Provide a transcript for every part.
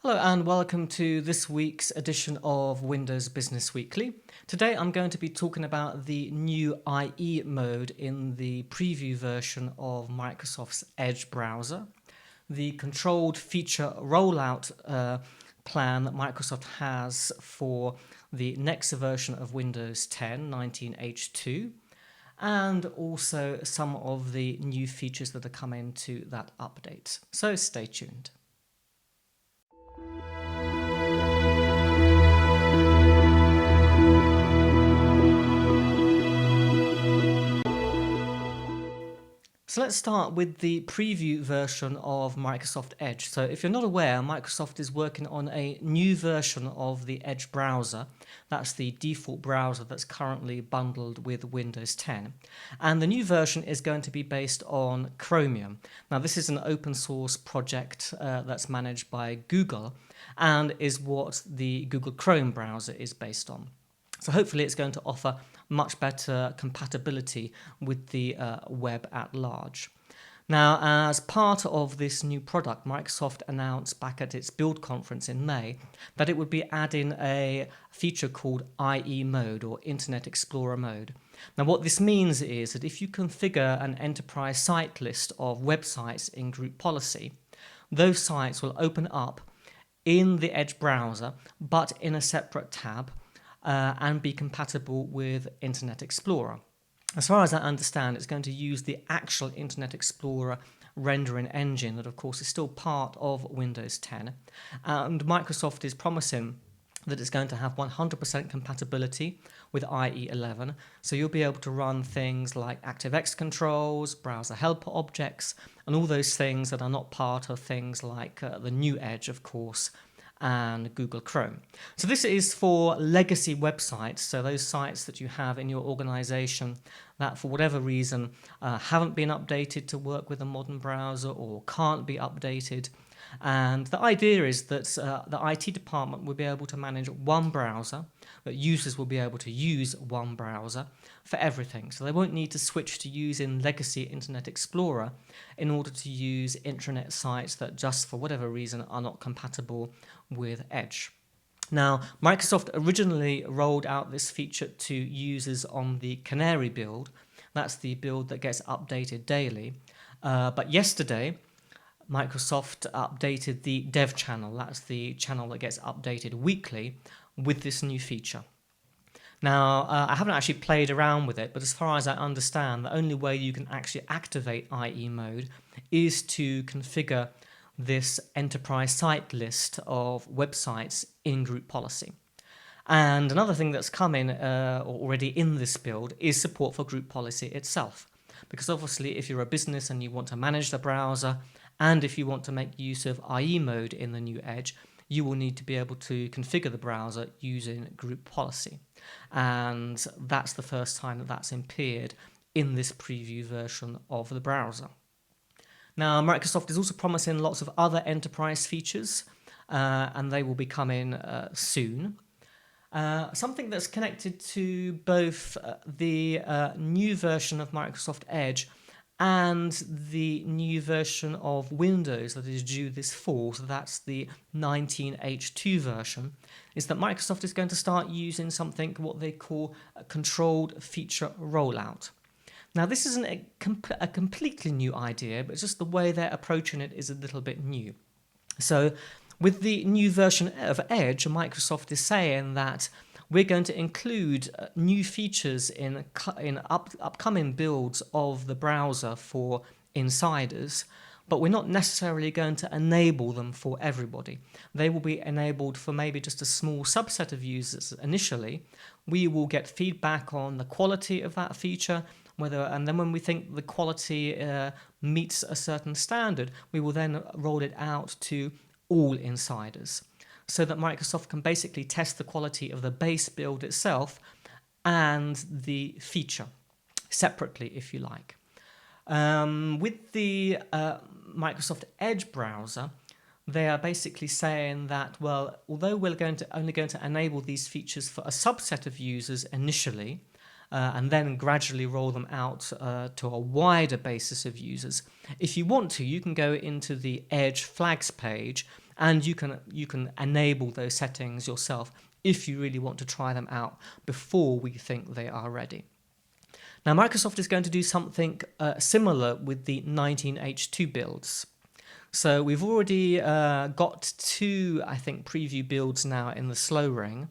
Hello and welcome to this week's edition of Windows Business Weekly. Today I'm going to be talking about the new IE mode in the preview version of Microsoft's Edge browser, the controlled feature rollout plan that Microsoft has for the next version of Windows 10, 19H2, and also some of the new features that are coming to that update. So stay tuned. So let's start with the preview version of Microsoft Edge. So if you're not aware, Microsoft is working on a new version of the Edge browser. That's the default browser that's currently bundled with Windows 10. And the new version is going to be based on Chromium. Now this is an open source project that's managed by Google and is what the Google Chrome browser is based on. So hopefully it's going to offer much better compatibility with the web at large. Now, as part of this new product, Microsoft announced back at its Build conference in May that it would be adding a feature called IE mode, or Internet Explorer mode. Now, what this means is that if you configure an enterprise site list of websites in group policy, those sites will open up in the Edge browser, but in a separate tab, and be compatible with Internet Explorer. As far as I understand, it's going to use the actual Internet Explorer rendering engine that, of course, is still part of Windows 10. And Microsoft is promising that it's going to have 100% compatibility with IE 11. So you'll be able to run things like ActiveX controls, browser helper objects, and all those things that are not part of things like the new Edge, of course, and Google Chrome. So this is for legacy websites, so those sites that you have in your organization that for whatever reason haven't been updated to work with a modern browser or can't be updated. And the idea is that the IT department will be able to manage one browser, that users will be able to use one browser for everything. So they won't need to switch to using legacy Internet Explorer in order to use intranet sites that just for whatever reason are not compatible with Edge. Now, Microsoft originally rolled out this feature to users on the Canary build. That's the build that gets updated daily. But yesterday, Microsoft updated the dev channel. That's the channel that gets updated weekly with this new feature. Now, I haven't actually played around with it, but as far as I understand, the only way you can actually activate IE mode is to configure this enterprise site list of websites in group policy. And another thing that's coming already in this build is support for group policy itself. Because obviously, if you're a business and you want to manage the browser, and if you want to make use of IE mode in the new Edge, you will need to be able to configure the browser using group policy. And that's the first time that that's appeared in this preview version of the browser. Now, Microsoft is also promising lots of other enterprise features, and they will be coming soon. Something that's connected to both the new version of Microsoft Edge and the new version of Windows that is due this fall, so that's the 19H2 version, is that Microsoft is going to start using something what they call a controlled feature rollout. Now this isn't a completely new idea, but just the way they're approaching it is a little bit new. So with the new version of Edge, Microsoft is saying that we're going to include new features in upcoming builds of the browser for insiders, but we're not necessarily going to enable them for everybody. They will be enabled for maybe just a small subset of users initially. We will get feedback on the quality of that feature, and then when we think the quality meets a certain standard, we will then roll it out to all insiders, so that Microsoft can basically test the quality of the base build itself and the feature separately, if you like. With the Microsoft Edge browser, they are basically saying that, well, although we're only going to enable these features for a subset of users initially, and then gradually roll them out to a wider basis of users. If you want to, you can go into the Edge flags page and you can enable those settings yourself if you really want to try them out before we think they are ready. Now, Microsoft is going to do something similar with the 19H2 builds. So we've already got two, I think, preview builds now in the slow ring.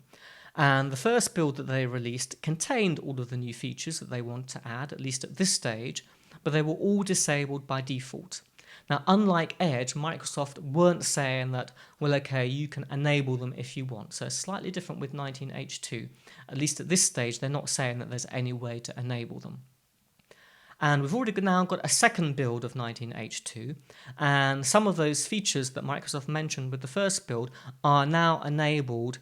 And the first build that they released contained all of the new features that they want to add, at least at this stage, but they were all disabled by default. Now, unlike Edge, Microsoft weren't saying that, well, okay, you can enable them if you want. So it's slightly different with 19H2. At least at this stage, they're not saying that there's any way to enable them. And we've already now got a second build of 19H2, and some of those features that Microsoft mentioned with the first build are now enabled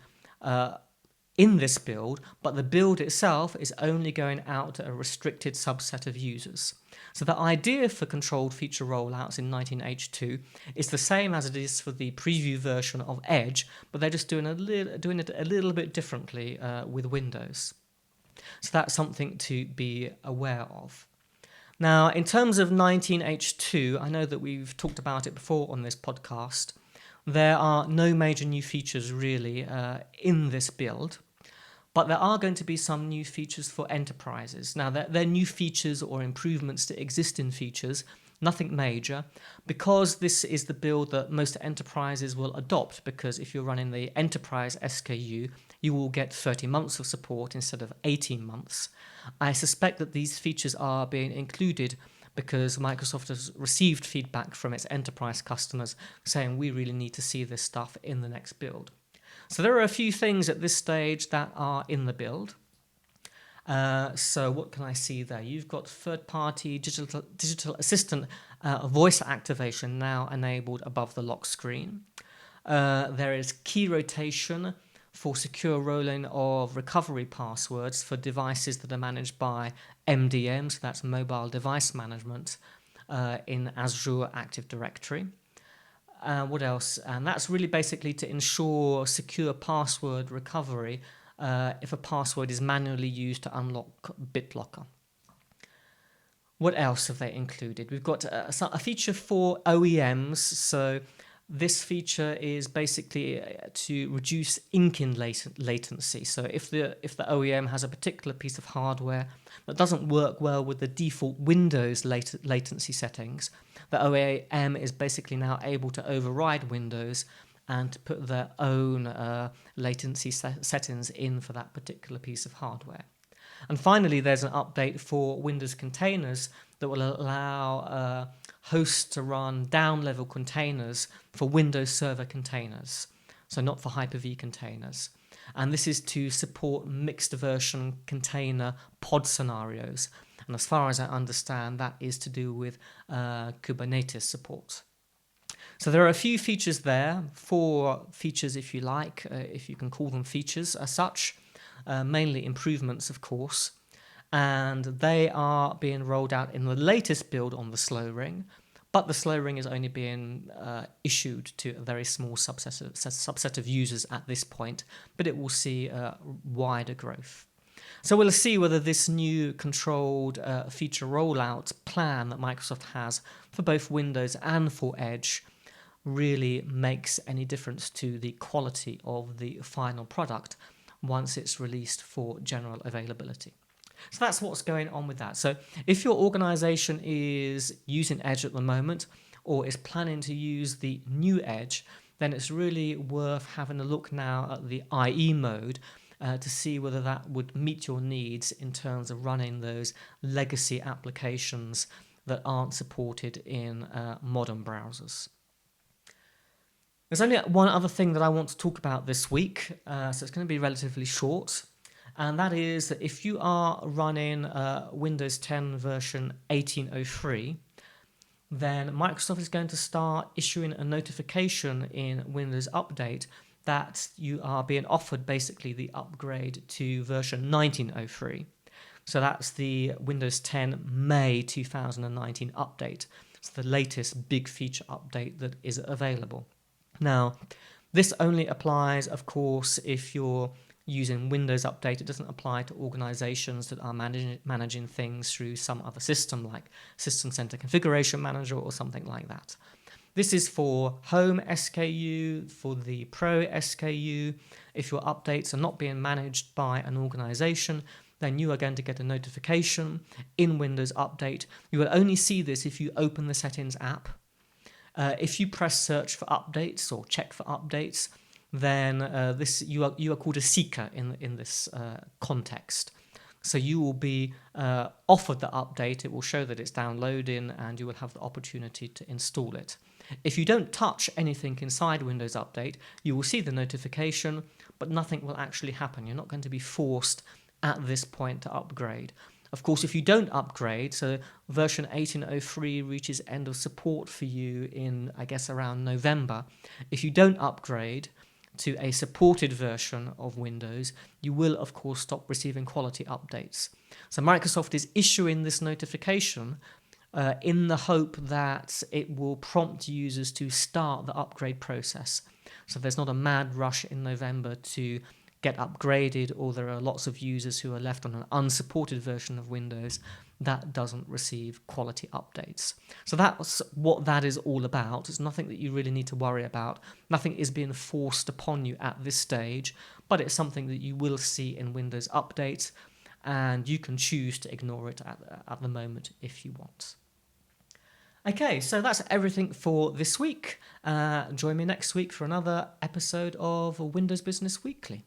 in this build, but the build itself is only going out to a restricted subset of users. So the idea for controlled feature rollouts in 19H2 is the same as it is for the preview version of Edge, but they're just doing it a little bit differently with Windows. So that's something to be aware of. Now, in terms of 19H2, I know that we've talked about it before on this podcast. There are no major new features really in this build, but there are going to be some new features for enterprises. Now, they're new features or improvements to existing features, nothing major, because this is the build that most enterprises will adopt, because if you're running the enterprise SKU, you will get 30 months of support instead of 18 months. I suspect that these features are being included because Microsoft has received feedback from its enterprise customers saying we really need to see this stuff in the next build. So there are a few things at this stage that are in the build. So what can I see there? You've got third-party digital assistant voice activation now enabled above the lock screen. There is key rotation for secure rolling of recovery passwords for devices that are managed by MDM, so that's mobile device management, in Azure Active Directory. What else? And that's really basically to ensure secure password recovery if a password is manually used to unlock BitLocker. What else have they included? We've got a feature for OEMs. So this feature is basically to reduce inking latency. So if the OEM has a particular piece of hardware that doesn't work well with the default Windows latency settings, the OEM is basically now able to override Windows and to put their own latency settings in for that particular piece of hardware. And finally, there's an update for Windows containers that will allow hosts to run down-level containers for Windows Server containers, so not for Hyper-V containers. And this is to support mixed version container pod scenarios. And as far as I understand, that is to do with Kubernetes support. So there are a few features there, 4 features if you like, if you can call them features as such, mainly improvements of course, and they are being rolled out in the latest build on the slow ring, but the slow ring is only being issued to a very small subset of users at this point, but it will see wider growth. So we'll see whether this new controlled feature rollout plan that Microsoft has for both Windows and for Edge really makes any difference to the quality of the final product once it's released for general availability. So that's what's going on with that. So if your organization is using Edge at the moment or is planning to use the new Edge, then it's really worth having a look now at the IE mode to see whether that would meet your needs in terms of running those legacy applications that aren't supported in modern browsers. There's only one other thing that I want to talk about this week, so it's going to be relatively short, and that is that if you are running Windows 10 version 18.03, then Microsoft is going to start issuing a notification in Windows Update that you are being offered basically the upgrade to version 19.03. So that's the Windows 10 May 2019 update. It's the latest big feature update that is available. Now, this only applies, of course, if you're using Windows Update. It doesn't apply to organizations that are managing things through some other system like System Center Configuration Manager or something like that. This is for Home SKU, for the Pro SKU. If your updates are not being managed by an organization, then you are going to get a notification in Windows Update. You will only see this if you open the Settings app. If you press search for updates or check for updates, then you are called a seeker in this context. So you will be offered the update. It will show that it's downloading, and you will have the opportunity to install it. If you don't touch anything inside Windows Update, you will see the notification, but nothing will actually happen. You're not going to be forced at this point to upgrade. Of course, if you don't upgrade, so version 18.03 reaches end of support for you in, I guess, around November. If you don't upgrade to a supported version of Windows, you will, of course, stop receiving quality updates. So Microsoft is issuing this notification in the hope that it will prompt users to start the upgrade process. So there's not a mad rush in November to get upgraded, or there are lots of users who are left on an unsupported version of Windows that doesn't receive quality updates. So that's what that is all about. It's nothing that you really need to worry about. Nothing is being forced upon you at this stage, but it's something that you will see in Windows Update, and you can choose to ignore it at the moment if you want. Okay, so that's everything for this week. Join me next week for another episode of Windows Business Weekly.